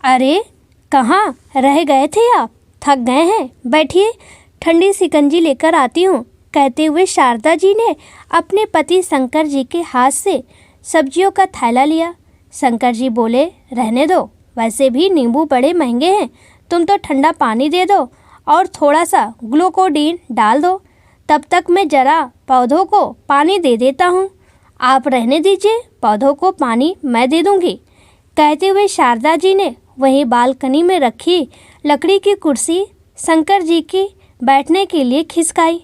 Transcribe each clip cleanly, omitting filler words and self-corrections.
अरे कहाँ रह गए थे आप? थक गए हैं? बैठिए, ठंडी शिकंजी लेकर आती हूँ, कहते हुए शारदा जी ने अपने पति शंकर जी के हाथ से सब्जियों का थैला लिया। शंकर जी बोले, रहने दो, वैसे भी नींबू बड़े महंगे हैं, तुम तो ठंडा पानी दे दो और थोड़ा सा ग्लूकोडीन डाल दो, तब तक मैं जरा पौधों को पानी दे देता हूँ। आप रहने दीजिए, पौधों को पानी मैं दे दूँगी, कहते हुए शारदा जी ने वहीं बालकनी में रखी लकड़ी की कुर्सी शंकर जी की बैठने के लिए खिसकाई।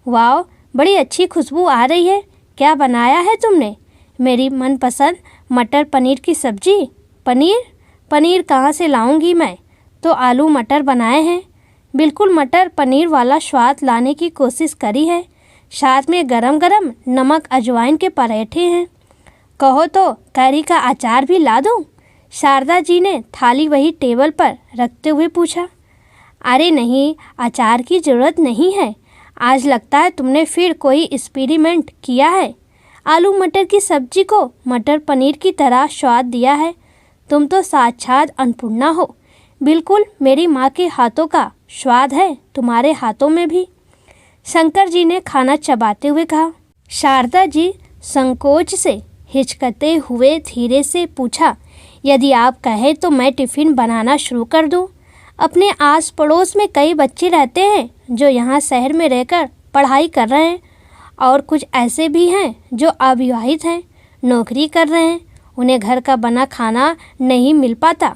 वाह, बड़ी अच्छी खुशबू आ रही है, क्या बनाया है तुमने? मेरी मनपसंद मटर पनीर की सब्जी। पनीर कहाँ से लाऊंगी मैं? तो आलू मटर बनाए हैं, बिल्कुल मटर पनीर वाला स्वाद लाने की कोशिश करी है। साथ में गरम गरम नमक अजवाइन के पराठे हैं। कहो तो कैरी का अचार भी ला दूँ? शारदा जी ने थाली वही टेबल पर रखते हुए पूछा। अरे नहीं, अचार की ज़रूरत नहीं है, आज लगता है तुमने फिर कोई एक्सपेरिमेंट किया है। आलू मटर की सब्जी को मटर पनीर की तरह स्वाद दिया है। तुम तो साक्षात अन्नपूर्णा हो, बिल्कुल मेरी माँ के हाथों का स्वाद है तुम्हारे हाथों में भी, शंकर जी ने खाना चबाते हुए कहा। शारदा जी संकोच से हिचकते हुए धीरे से पूछा, यदि आप कहें तो मैं टिफ़िन बनाना शुरू कर दूं। अपने आस पड़ोस में कई बच्चे रहते हैं जो यहाँ शहर में रहकर पढ़ाई कर रहे हैं, और कुछ ऐसे भी हैं जो अविवाहित हैं, नौकरी कर रहे हैं, उन्हें घर का बना खाना नहीं मिल पाता।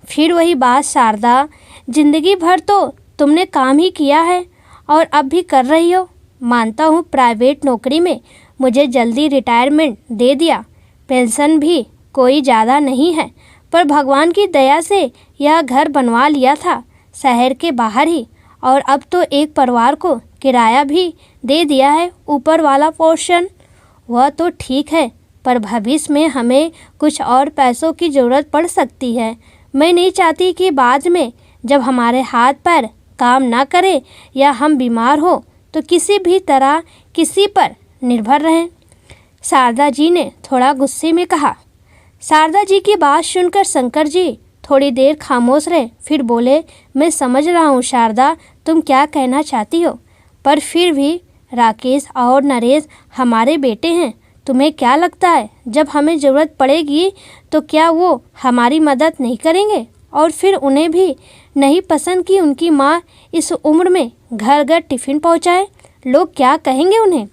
फिर वही बात शारदा, जिंदगी भर तो तुमने काम ही किया है और अब भी कर रही हो। मानता हूँ प्राइवेट नौकरी में मुझे जल्दी रिटायरमेंट दे दिया, पेंशन भी कोई ज़्यादा नहीं है, पर भगवान की दया से यह घर बनवा लिया था शहर के बाहर ही, और अब तो एक परिवार को किराया भी दे दिया है ऊपर वाला पोर्शन। वह तो ठीक है, पर भविष्य में हमें कुछ और पैसों की ज़रूरत पड़ सकती है। मैं नहीं चाहती कि बाद में जब हमारे हाथ पैर काम ना करे या हम बीमार हो तो किसी भी तरह किसी पर निर्भर रहें, शारदा जी ने थोड़ा गुस्से में कहा। शारदा जी की बात सुनकर शंकर जी थोड़ी देर खामोश रहे, फिर बोले, मैं समझ रहा हूँ शारदा, तुम क्या कहना चाहती हो, पर फिर भी राकेश और नरेश हमारे बेटे हैं। तुम्हें क्या लगता है जब हमें ज़रूरत पड़ेगी तो क्या वो हमारी मदद नहीं करेंगे? और फिर उन्हें भी नहीं पसंद कि उनकी माँ इस उम्र में घर घर टिफ़िन पहुँचाए, लोग क्या कहेंगे उन्हें?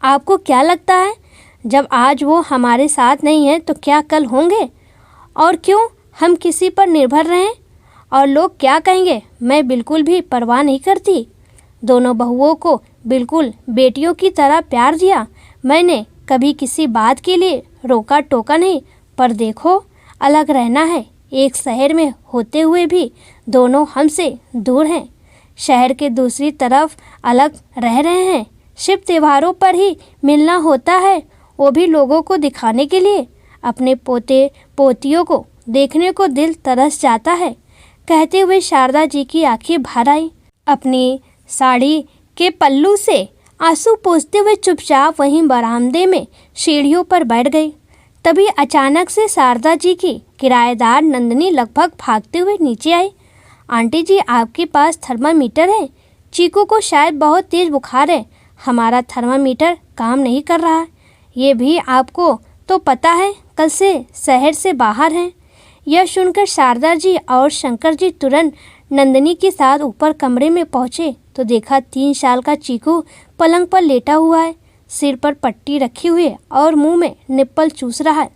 आपको क्या लगता है जब आज वो हमारे साथ नहीं है तो क्या कल होंगे? और क्यों हम किसी पर निर्भर रहें? और लोग क्या कहेंगे, मैं बिल्कुल भी परवाह नहीं करती। दोनों बहुओं को बिल्कुल बेटियों की तरह प्यार दिया, मैंने कभी किसी बात के लिए रोका टोका नहीं। पर देखो, अलग रहना है, एक शहर में होते हुए भी दोनों हमसे दूर हैं, शहर के दूसरी तरफ अलग रह रहे हैं, सिर्फ त्योहारों पर ही मिलना होता है, वो भी लोगों को दिखाने के लिए। अपने पोते पोतियों को देखने को दिल तरस जाता है, कहते हुए शारदा जी की आंखें भर आई। अपनी साड़ी के पल्लू से आंसू पोंछते हुए चुपचाप वहीं बरामदे में सीढ़ियों पर बैठ गई। तभी अचानक से शारदा जी की किराएदार नंदिनी लगभग भागते हुए नीचे आई। आंटी जी, आपके पास थर्मामीटर है? चीकू को शायद बहुत तेज बुखार है, हमारा थर्मामीटर काम नहीं कर रहा। ये भी आपको तो पता है, कल से शहर से बाहर हैं। यह सुनकर शारदा जी और शंकर जी तुरंत नंदिनी के साथ ऊपर कमरे में पहुँचे तो देखा 3 साल का चीकू पलंग पर लेटा हुआ है, सिर पर पट्टी रखी हुई है और मुंह में निप्पल चूस रहा है।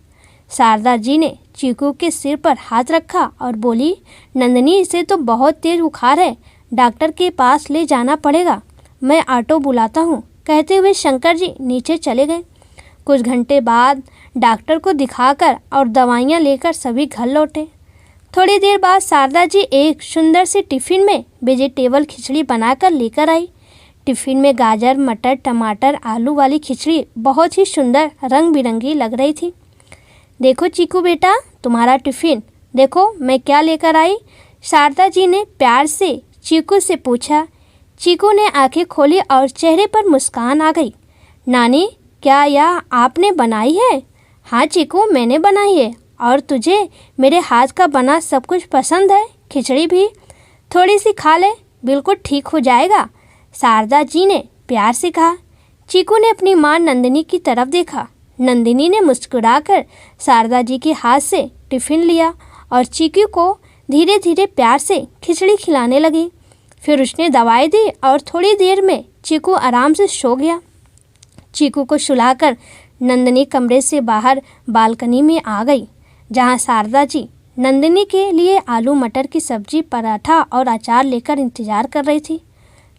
शारदा जी ने चीकू के सिर पर हाथ रखा और बोली, नंदिनी, इसे तो बहुत तेज बुखार है, डॉक्टर के पास ले जाना पड़ेगा, मैं ऑटो बुलाता हूँ, कहते हुए शंकर जी नीचे चले गए। कुछ घंटे बाद डॉक्टर को दिखाकर और दवाइयाँ लेकर सभी घर लौटे। थोड़ी देर बाद शारदा जी एक सुंदर सी टिफ़िन में वेजिटेबल खिचड़ी बनाकर लेकर आई। टिफ़िन में गाजर, मटर, टमाटर, आलू वाली खिचड़ी बहुत ही सुंदर रंग बिरंगी लग रही थी। देखो चीकू बेटा, तुम्हारा टिफ़िन, देखो मैं क्या लेकर आई, शारदा जी ने प्यार से चीकू से पूछा। चीकू ने आंखें खोली और चेहरे पर मुस्कान आ गई। नानी, क्या यह आपने बनाई है? हाँ चीकू, मैंने बनाई है, और तुझे मेरे हाथ का बना सब कुछ पसंद है, खिचड़ी भी। थोड़ी सी खा ले, बिल्कुल ठीक हो जाएगा, शारदा जी ने प्यार से कहा। चीकू ने अपनी माँ नंदिनी की तरफ देखा। नंदिनी ने मुस्कुराकर शारदा जी के हाथ से टिफ़िन लिया और चीकू को धीरे धीरे प्यार से खिचड़ी खिलाने लगी। फिर उसने दवाई दी और थोड़ी देर में चीकू आराम से सो गया। चीकू को सुलाकर नंदिनी कमरे से बाहर बालकनी में आ गई, जहाँ शारदा जी नंदिनी के लिए आलू मटर की सब्जी, पराठा और अचार लेकर इंतजार कर रही थी।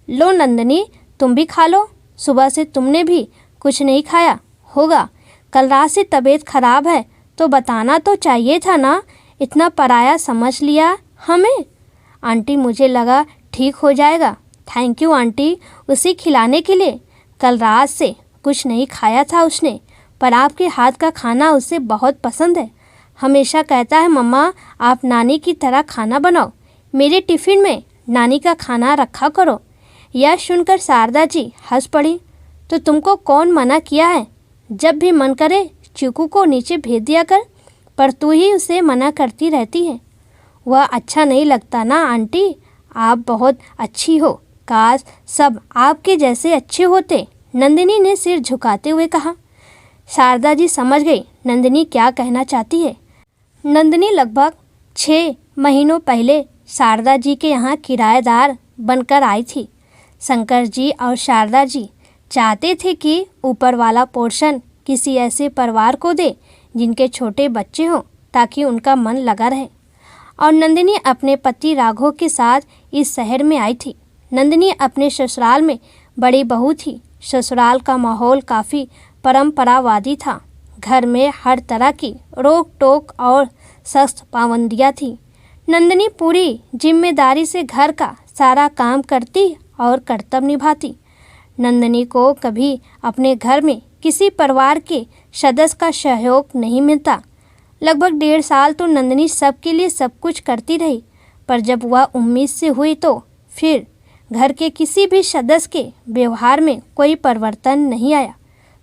लो नंदिनी, तुम भी खा लो, सुबह से तुमने भी कुछ नहीं खाया होगा। कल रात से तबीयत खराब है तो बताना तो चाहिए था ना, इतना पराया समझ लिया हमें। आंटी, मुझे लगा ठीक हो जाएगा। थैंक यू आंटी, उसे खिलाने के लिए। कल रात से कुछ नहीं खाया था उसने, पर आपके हाथ का खाना उसे बहुत पसंद है। हमेशा कहता है मम्मा आप नानी की तरह खाना बनाओ, मेरे टिफ़िन में नानी का खाना रखा करो। यह सुनकर शारदा जी हंस पड़ी। तो तुमको कौन मना किया है? जब भी मन करे चीकू को नीचे भेज दिया कर, पर तू ही उसे मना करती रहती है। वह अच्छा नहीं लगता ना आंटी, आप बहुत अच्छी हो, काश सब आपके जैसे अच्छे होते, नंदिनी ने सिर झुकाते हुए कहा। शारदा जी समझ गई नंदिनी क्या कहना चाहती है। नंदिनी लगभग 6 महीनों पहले शारदा जी के यहाँ किराएदार बनकर आई थी। शंकर जी और शारदा जी चाहते थे कि ऊपर वाला पोर्शन किसी ऐसे परिवार को दे जिनके छोटे बच्चे हों, ताकि उनका मन लगा रहे। और नंदिनी अपने पति राघव के साथ इस शहर में आई थी। नंदिनी अपने ससुराल में बड़ी बहू थी। ससुराल का माहौल काफ़ी परंपरावादी था। घर में हर तरह की रोक टोक और सख्त पाबंदियाँ थी। नंदिनी पूरी जिम्मेदारी से घर का सारा काम करती और कर्तव्य निभाती। नंदिनी को कभी अपने घर में किसी परिवार के सदस्य का सहयोग नहीं मिलता। लगभग 1.5 साल तो नंदिनी सबके लिए सब कुछ करती रही, पर जब वह उम्मीद से हुई तो फिर घर के किसी भी सदस्य के व्यवहार में कोई परिवर्तन नहीं आया।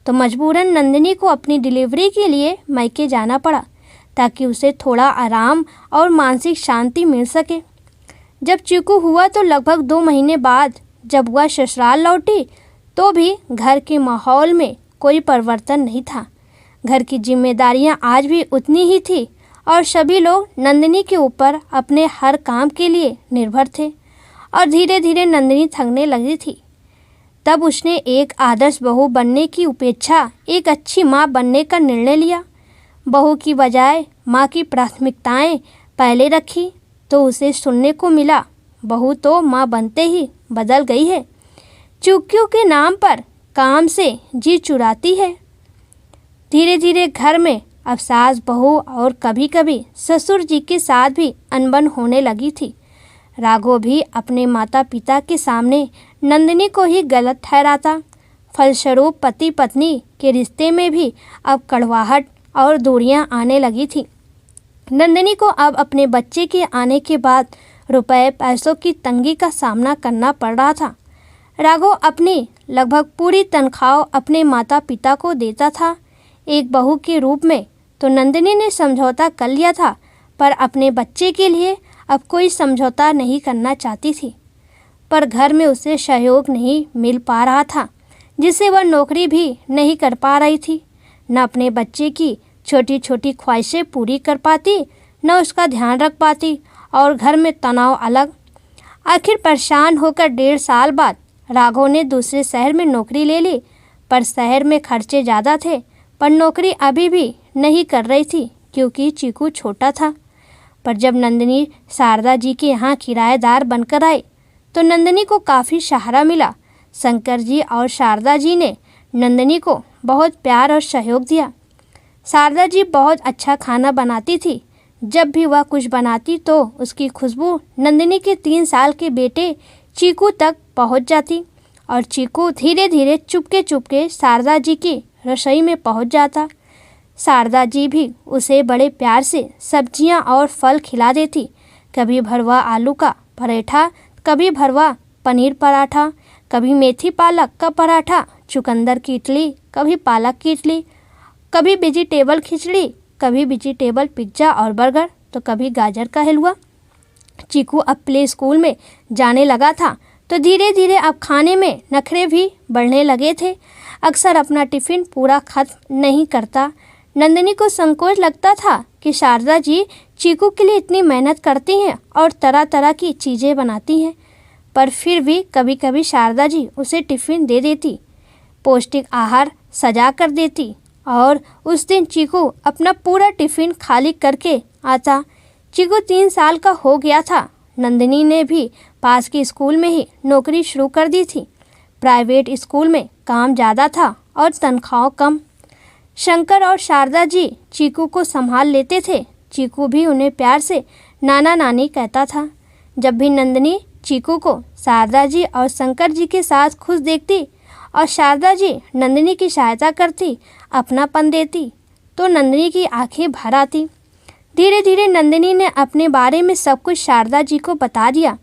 तो मजबूरन नंदिनी को अपनी डिलीवरी के लिए मायके जाना पड़ा, ताकि उसे थोड़ा आराम और मानसिक शांति मिल सके। जब चीकू हुआ तो लगभग 2 महीने बाद जब वह ससुराल लौटी तो भी घर के माहौल में कोई परिवर्तन नहीं था। घर की जिम्मेदारियां आज भी उतनी ही थी और सभी लोग नंदिनी के ऊपर अपने हर काम के लिए निर्भर थे। और धीरे धीरे नंदिनी थकने लगी थी। तब उसने एक आदर्श बहू बनने की अपेक्षा एक अच्छी माँ बनने का निर्णय लिया। बहू की बजाय माँ की प्राथमिकताएं पहले रखी तो उसे सुनने को मिला, बहू तो माँ बनते ही बदल गई है, चुक्कियों के नाम पर काम से जी चुराती है। धीरे धीरे घर में अब सास बहू और कभी कभी ससुर जी के साथ भी अनबन होने लगी थी। राघव भी अपने माता पिता के सामने नंदिनी को ही गलत ठहराता। फलस्वरूप पति पत्नी के रिश्ते में भी अब कड़वाहट और दूरियां आने लगी थी। नंदिनी को अब अपने बच्चे के आने के बाद रुपए पैसों की तंगी का सामना करना पड़ रहा था। राघव अपनी लगभग पूरी तनख्वाह अपने माता पिता को देता था एक बहू के रूप में। तो नंदिनी ने समझौता कर लिया था, पर अपने बच्चे के लिए अब कोई समझौता नहीं करना चाहती थी। पर घर में उसे सहयोग नहीं मिल पा रहा था, जिससे वह नौकरी भी नहीं कर पा रही थी। न अपने बच्चे की छोटी छोटी ख्वाहिशें पूरी कर पाती, न उसका ध्यान रख पाती, और घर में तनाव अलग। आखिर परेशान होकर 1.5 साल बाद राघव ने दूसरे शहर में नौकरी ले ली, पर शहर में खर्चे ज़्यादा थे, पर नौकरी अभी भी नहीं कर रही थी क्योंकि चीकू छोटा था। पर जब नंदिनी शारदा जी के यहाँ किराएदार बनकर आई तो नंदिनी को काफ़ी सहारा मिला। शंकर जी और शारदा जी ने नंदिनी को बहुत प्यार और सहयोग दिया। शारदा जी बहुत अच्छा खाना बनाती थी। जब भी वह कुछ बनाती तो उसकी खुशबू नंदिनी के 3 साल के बेटे चीकू तक पहुंच जाती, और चीकू धीरे धीरे चुपके चुपके शारदा जी की रसोई में पहुंच जाता। शारदा जी भी उसे बड़े प्यार से सब्जियां और फल खिला देती। कभी भरवा आलू का पराठा, कभी भरवा पनीर पराठा, कभी मेथी पालक का पराठा, चुकंदर की इडली, कभी पालक की इडली, कभी वेजिटेबल खिचड़ी, कभी वेजिटेबल पिज्ज़ा और बर्गर तो कभी गाजर का हलवा। चीकू अब प्ले स्कूल में जाने लगा था तो धीरे धीरे अब खाने में नखरे भी बढ़ने लगे थे। अक्सर अपना टिफ़िन पूरा खत्म नहीं करता। नंदिनी को संकोच लगता था कि शारदा जी चीकू के लिए इतनी मेहनत करती हैं और तरह तरह की चीज़ें बनाती हैं, पर फिर भी कभी कभी शारदा जी उसे टिफ़िन दे देती, पौष्टिक आहार सजा कर देती और उस दिन चीकू अपना पूरा टिफ़िन खाली करके आता। चीकू 3 साल का हो गया था। नंदिनी ने भी पास के स्कूल में ही नौकरी शुरू कर दी थी। प्राइवेट स्कूल में काम ज़्यादा था और तनख्वाह कम। शंकर और शारदा जी चीकू को संभाल लेते थे। चीकू भी उन्हें प्यार से नाना नानी कहता था। जब भी नंदिनी चीकू को शारदा जी और शंकर जी के साथ खुश देखती और शारदा जी नंदिनी की सहायता करती, अपनापन देती, तो नंदिनी की आंखें भर आती। धीरे धीरे नंदिनी ने अपने बारे में सब कुछ शारदा जी को बता दिया।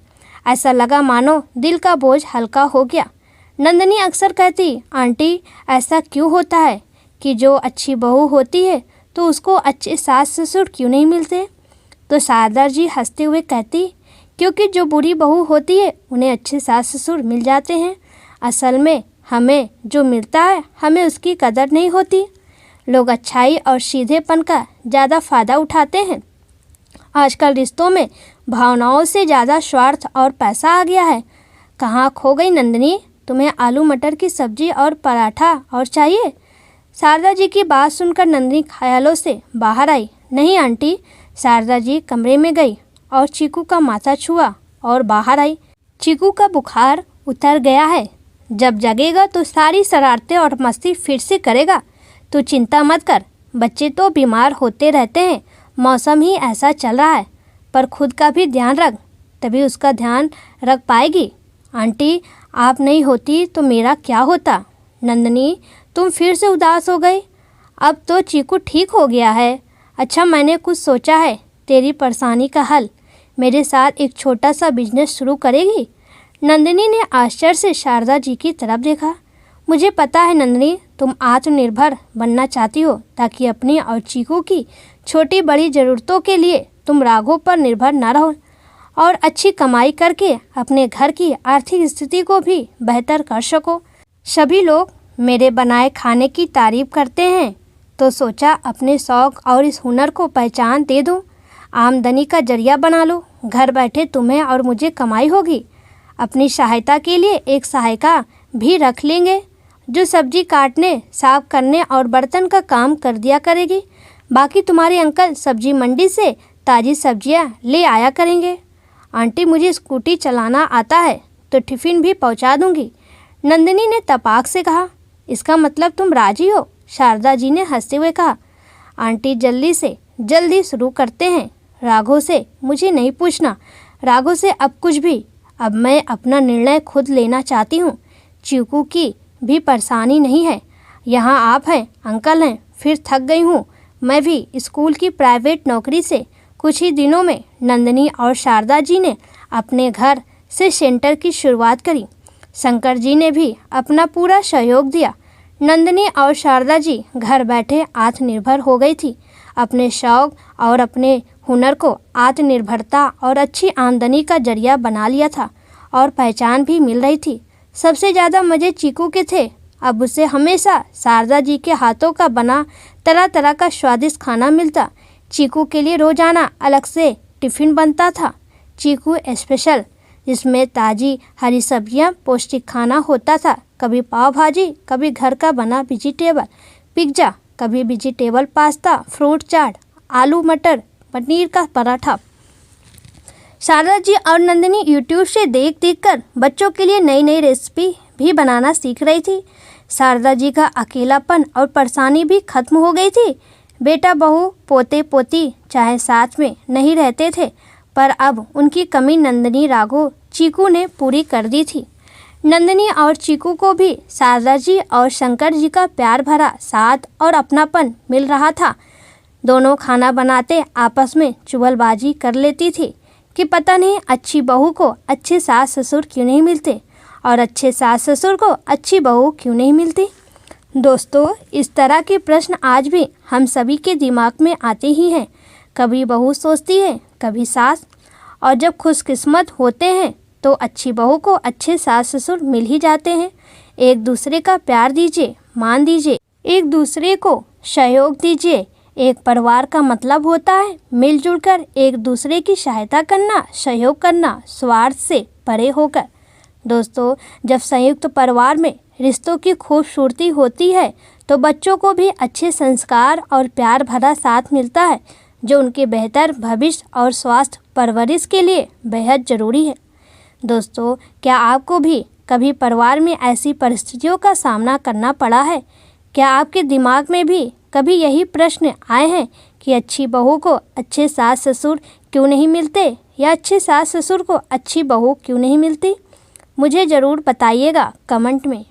ऐसा लगा मानो दिल का बोझ हल्का हो गया। नंदिनी अक्सर कहती, आंटी ऐसा क्यों होता है कि जो अच्छी बहू होती है तो उसको अच्छे सास ससुर क्यों नहीं मिलते? तो शारदा जी हंसते हुए कहती, क्योंकि जो बुरी बहू होती है उन्हें अच्छे सास ससुर मिल जाते हैं। असल में हमें जो मिलता है हमें उसकी कदर नहीं होती। लोग अच्छाई और सीधेपन का ज़्यादा फ़ायदा उठाते हैं। आजकल रिश्तों में भावनाओं से ज़्यादा स्वार्थ और पैसा आ गया है। कहाँ खो गई नंदिनी? तुम्हें आलू मटर की सब्जी और पराठा और चाहिए? शारदा जी की बात सुनकर नंदिनी ख्यालों से बाहर आई। नहीं आंटी। शारदा जी कमरे में गई और चीकू का माथा छुआ और बाहर आई। चीकू का बुखार उतर गया है। जब जगेगा तो सारी शरारतें और मस्ती फिर से करेगा। तू चिंता मत कर। बच्चे तो बीमार होते रहते हैं, मौसम ही ऐसा चल रहा है, पर खुद का भी ध्यान रख, तभी उसका ध्यान रख पाएगी। आंटी आप नहीं होती तो मेरा क्या होता? नंदिनी तुम फिर से उदास हो गई। अब तो चीकू ठीक हो गया है। अच्छा मैंने कुछ सोचा है तेरी परेशानी का हल। मेरे साथ एक छोटा सा बिजनेस शुरू करेगी? नंदिनी ने आश्चर्य से शारदा जी की तरफ देखा। मुझे पता है नंदिनी, तुम आत्मनिर्भर बनना चाहती हो ताकि अपनी और चीकू की छोटी बड़ी ज़रूरतों के लिए तुम राघव पर निर्भर न रहो और अच्छी कमाई करके अपने घर की आर्थिक स्थिति को भी बेहतर कर सको। सभी लोग मेरे बनाए खाने की तारीफ करते हैं तो सोचा अपने शौक़ और इस हुनर को पहचान दे दूँ, आमदनी का जरिया बना लो। घर बैठे तुम्हें और मुझे कमाई होगी। अपनी सहायता के लिए एक सहायिका भी रख लेंगे जो सब्जी काटने, साफ करने और बर्तन का काम कर दिया करेगी। बाकी तुम्हारे अंकल सब्जी मंडी से ताज़ी सब्जियां ले आया करेंगे। आंटी मुझे स्कूटी चलाना आता है तो टिफ़िन भी पहुंचा दूंगी। नंदिनी ने तपाक से कहा। इसका मतलब तुम राजी हो? शारदा जी ने हंसते हुए कहा। आंटी जल्दी से जल्दी शुरू करते हैं। राघव से मुझे नहीं पूछना, राघव से अब कुछ भी। अब मैं अपना निर्णय खुद लेना चाहती हूँ। चीकू की भी परेशानी नहीं है। यहाँ आप हैं, अंकल हैं, फिर थक गई हूँ मैं भी स्कूल की प्राइवेट नौकरी से। कुछ ही दिनों में नंदिनी और शारदा जी ने अपने घर से सेंटर की शुरुआत करी। शंकर जी ने भी अपना पूरा सहयोग दिया। नंदिनी और शारदा जी घर बैठे आत्मनिर्भर हो गई थी। अपने शौक और अपने हुनर को आत्मनिर्भरता और अच्छी आमदनी का जरिया बना लिया था और पहचान भी मिल रही थी। सबसे ज़्यादा मज़े चीकू के थे। अब उसे हमेशा शारदा जी के हाथों का बना तरह तरह का स्वादिष्ट खाना मिलता। चीकू के लिए रोज़ाना अलग से टिफ़िन बनता था, चीकू स्पेशल, जिसमें ताज़ी हरी सब्जियां, पौष्टिक खाना होता था। कभी पाव भाजी, कभी घर का बना वेजिटेबल पिज्ज़ा, कभी वेजिटेबल पास्ता, फ्रूट चाट, आलू मटर पनीर का पराठा। शारदा जी और नंदिनी यूट्यूब से देख देख कर बच्चों के लिए नई नई रेसिपी भी बनाना सीख रही थी। शारदा जी का अकेलापन और परेशानी भी खत्म हो गई थी। बेटा बहू पोते पोती चाहे साथ में नहीं रहते थे, पर अब उनकी कमी नंदिनी, राघव, चीकू ने पूरी कर दी थी। नंदिनी और चीकू को भी शारदा जी और शंकर जी का प्यार भरा साथ और अपनापन मिल रहा था। दोनों खाना बनाते आपस में चुगलबाजी कर लेती थी कि पता नहीं अच्छी बहू को अच्छे सास ससुर क्यों नहीं मिलते और अच्छे सास ससुर को अच्छी बहू क्यों नहीं मिलती। दोस्तों, इस तरह के प्रश्न आज भी हम सभी के दिमाग में आते ही हैं। कभी बहू सोचती है, कभी सास। और जब खुशकिस्मत होते हैं तो अच्छी बहू को अच्छे सास ससुर मिल ही जाते हैं। एक दूसरे का प्यार दीजिए, मान दीजिए, एक दूसरे को सहयोग दीजिए। एक परिवार का मतलब होता है मिलजुल कर एक दूसरे की सहायता करना, सहयोग करना, स्वार्थ से परे होकर। दोस्तों, जब संयुक्त परिवार में रिश्तों की खूबसूरती होती है तो बच्चों को भी अच्छे संस्कार और प्यार भरा साथ मिलता है, जो उनके बेहतर भविष्य और स्वास्थ्य परवरिश के लिए बेहद ज़रूरी है। दोस्तों, क्या आपको भी कभी परिवार में ऐसी परिस्थितियों का सामना करना पड़ा है? क्या आपके दिमाग में भी कभी यही प्रश्न आए हैं कि अच्छी बहू को अच्छे सास ससुर क्यों नहीं मिलते, या अच्छे सास ससुर को अच्छी बहू क्यों नहीं मिलती? मुझे ज़रूर बताइएगा कमेंट में।